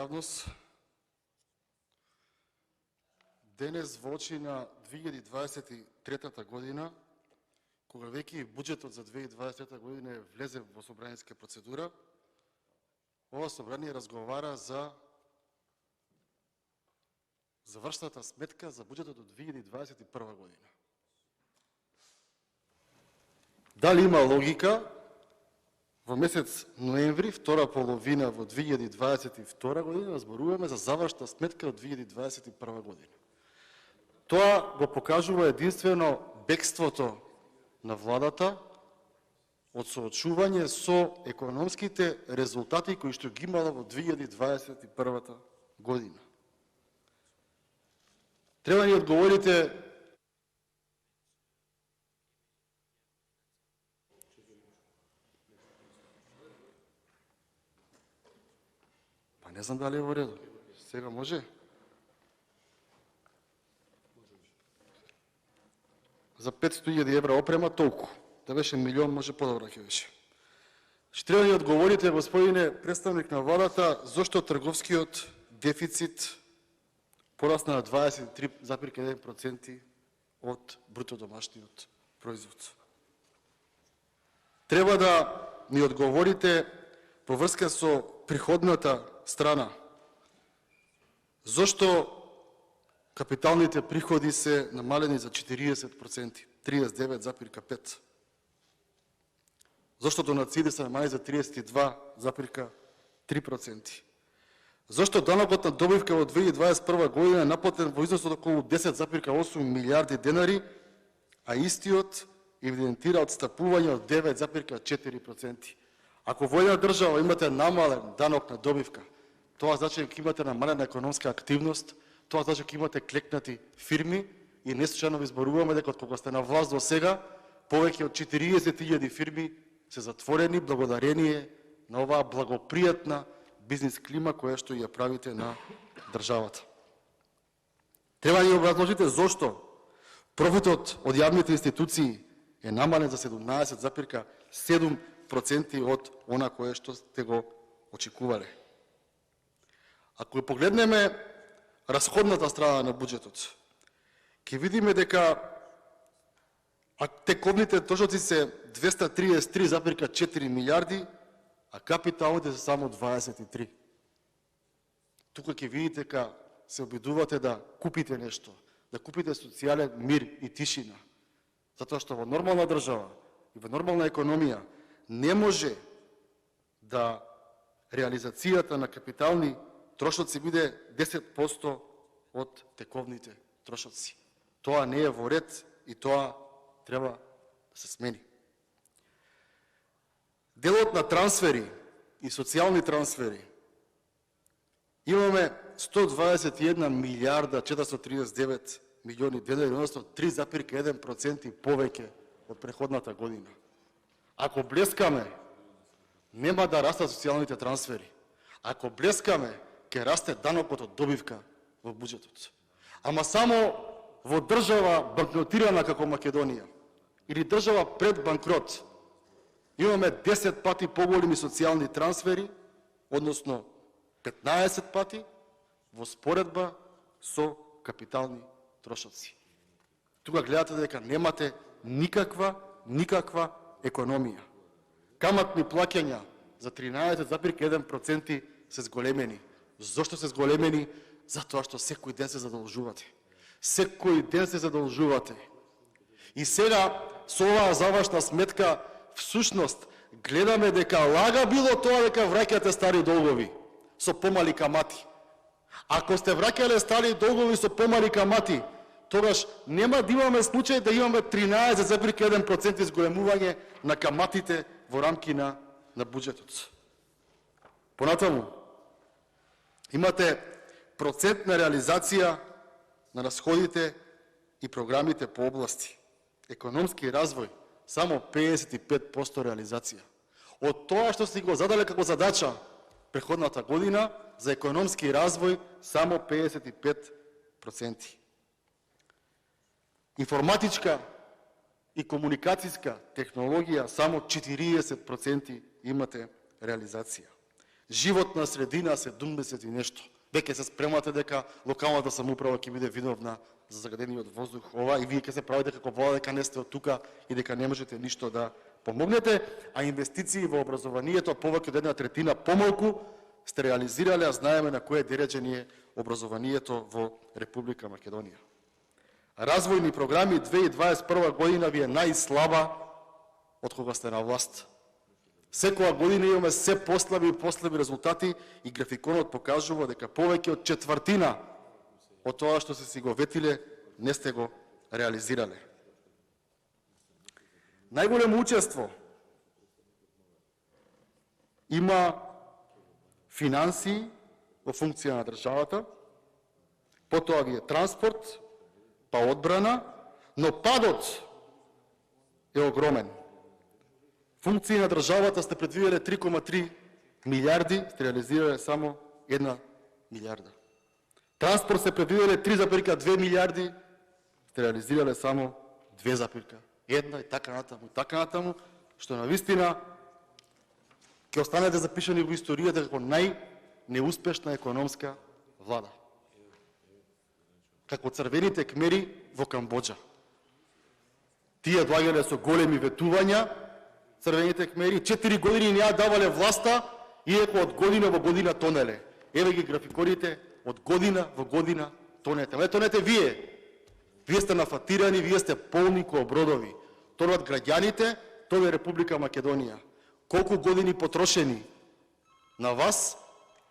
јавност, денес во очи на 2023 година, кога веќе буџетот за 2023 година влезе во собраниска процедура, ова собрание разговара за завршната сметка за буџетот од 2021 година. Дали има логика во месец ноември, втора половина во 2022 година, зборуваме за завршна сметка од 2021 година. Тоа го покажува единствено бегството на владата од соочување со економските резултати кои што ги имала во 2021 година. Треба ни одговорите не знам дали е во реду. Сега може? За 500.000 евра опрема толку. Да беше милион, може подобро ќе беше. Ще треба да ни одговорите, господине представник на владата, зошто трговскиот дефицит порасна на 23,1% од бруто домашниот производ. Треба да ни одговорите по врска со приходната страна. Зошто капиталните приходи се намалени за 40%, 39,5%? Зошто донациите се намалени за 32,3%? Зошто данокот на добивка во 2021 година е наплатен во износ од околу 10,8 милиарди денари, а истиот евидентира отстапување од 9,4%? Ако во една држава имате намален данок на добивка, тоа значи дека имате намалена економска активност, тоа значи дека имате клекнати фирми и неслучајно ви зборуваме дека од кога сте на власт до сега, повеќе од 40.000 фирми се затворени благодарение на оваа благопријатна бизнис клима која што ја правите на државата. Треба да ни образложите зошто профитот од јавните институции е намален за 17,7% од она кое што сте го очекувале. Ако погледнеме расходната страна на буџетот, ќе видиме дека тековните трошоци се 233,4 милиарди, а капиталните се само 23. Тука ќе видите дека се обидувате да купите нешто, да купите социјален мир и тишина. Затоа што во нормална држава и во нормална економија не може да реализацијата на капитални трошоци биде 10% од тековните трошоци. Тоа не е во ред и тоа треба да се смени. Делот на трансфери и социјални трансфери имаме 121 милиарда 439 милиони денари, односно 3,1% повеќе од претходната година. Ако блескаме, нема да растат социјалните трансфери. Ако блескаме, ќе расте данокот од добивка во буџетот. Ама само во држава банкротирана како Македонија или држава пред банкрот имаме 10 пати поголеми социјални трансфери, односно 15 пати во споредба со капитални трошоци. Тука гледате дека немате никаква економија. Каматни плаќања за 13,1% се зголемени. Зошто се зголемени? Затоа што секој ден се задолжувате. Секој ден се задолжувате. И сега со оваа завршна сметка всушност гледаме дека лага било тоа дека враќате стари долгови со помали камати. Ако сте враќале стари долгови со помали камати, тогаш нема да имаме случај да имаме 13,1% изголемување на каматите во рамки на буџетот. Понатаму, имате процентна реализација на расходите и програмите по области. Економски развој, само 55% реализација. Од тоа што си го задале како задача претходната година, за економски развој само 55%. Информатичка и комуникацијска технологија само 40% имате реализација. животна средина 70 и нешто. Веќе се спремате дека локалната самоуправа ќе биде виновна за загадениот воздух, ова, и вие ќе се правите како влада дека не сте од тука и дека не можете ништо да помогнете, а инвестиции во образованието повеќе од 1/3 помалку сте реализирале, а знаеме на кое дереđе ни е образованието во Република Македонија. Развојни програми 2021 година ви е најслаба од кога сте на власт. Секоја година имаме се послаби и послаби резултати и графиконот покажува дека повеќе од четвртина од тоа што се си го ветиле не сте го реализирале. Најголемо учество има финансии во функција на државата, потоа ги е транспорт, па одбрана, но падот е огромен. Функции на државата сте предвиделе 3,3 милиарди, сте реализирале само 1 милиарда. Транспорт сте предвиделе 3,2 милиарди, сте реализирале само 2,1 и така натаму, што навистина ќе останете запишани во историјата како најнеуспешна економска влада. Како црвените кмери во Камбоџа. Тие доаѓале со големи ветувања, црвените кмери, 4 години не ја давале власта, иако од година во година тонеле. Еве ги графиконите, од година во година тонете. Не тонете вие. Вие сте нафатирани, вие сте полни ко бродови. Тонат граѓаните, тоа е Република Македонија. Колку години потрошени на вас,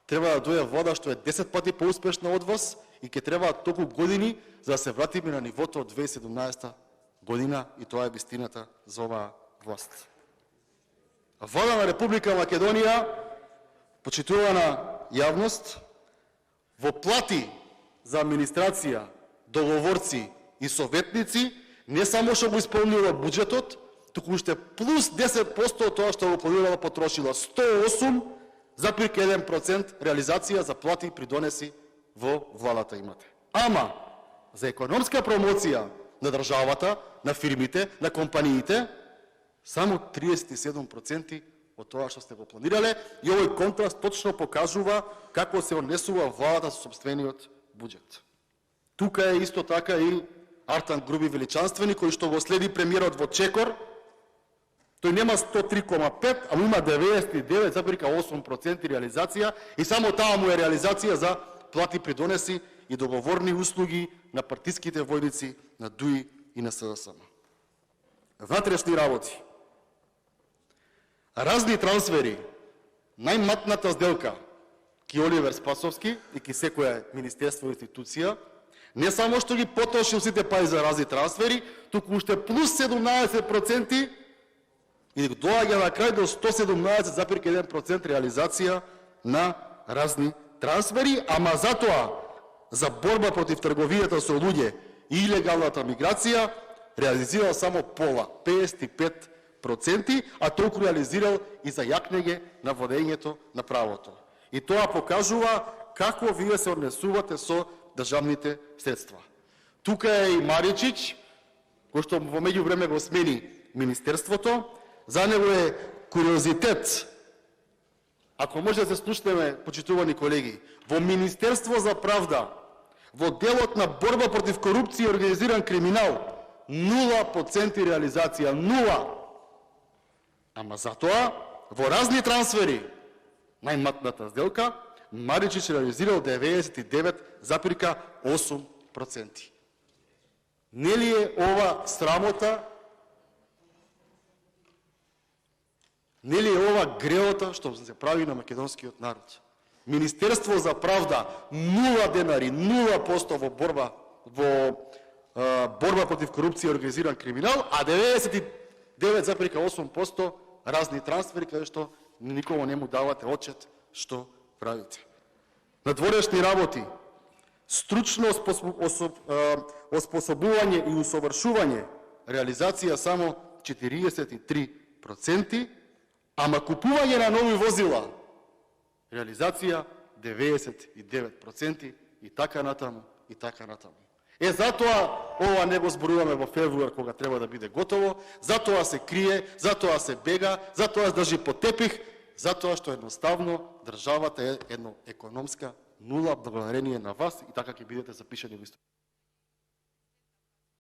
треба да дојде влада што е 10 пати поуспешна од вас и ќе требаат толку години за да се вратиме на нивото од 2017 година, и тоа е вистината за оваа власт. Влада на Република Македонија, почитувана јавност, во плати за администрација, договорци и советници, не само што го исполнила буџетот, туку уште плюс 10% од тоа што го планирала потрошила. 108,1% реализација за плати и придонеси во владата имате. Ама, за економска промоција на државата, на фирмите, на компаниите, само 37% од тоа што сте го планирале, и овој контраст точно покажува како се однесува владата со собствениот буџет. Тука е исто така и Артан Груби величанствени, кој што го следи премиерот во чекор. Тој нема 103,5, ама има 99,8% реализација, и само таа му е реализација за плати придонеси и договорни услуги на партиските војници на ДУИ и на СДСМ. Внатрешни работи. Разни трансфери. Најматната сделка ки Оливер Спасовски и ки секоја министерство и институција, не само што ги потрошил сите пари за разни трансфери, туку уште плюс 17% и доаѓа на крај до 117,1% реализација на разни трансфери, ама затоа за борба против трговијата со луѓе и илегалната миграција реализирал само пола, 55%, а толку реализирал и за јакнење на водењето на правото. И тоа покажува како вие се однесувате со државните средства. Тука е и Маричич, кој што во меѓувреме го смени министерството. За него е куриозитет, ако може да се слушнеме, почитувани колеги, во Министерство за правда, во делот на борба против корупција и организиран криминал, 0% реализација, 0. Ама затоа, во разни трансфери, најматната сделка, Маричич реализирал 99,8%. Нели е ова срамота? Нели е ова греота што се прави на македонскиот народ? Министерство за правда, 0 денари, 0% во борба против корупција и организиран криминал, а 99,8% разни трансфери, каде што никому не му давате отчет што правите. Надворешни работи, стручно оспособување и усовршување, реализација само 43%, ама купување на нови возила, реализација 99% и така натаму, и така натаму. Затоа ова не го зборуваме во февруар кога треба да биде готово, затоа се крие, затоа се бега, затоа се држи под тепих, Затоа што едноставно државата е едно економска нула благодарение на вас и така ќе бидете запишани во историја.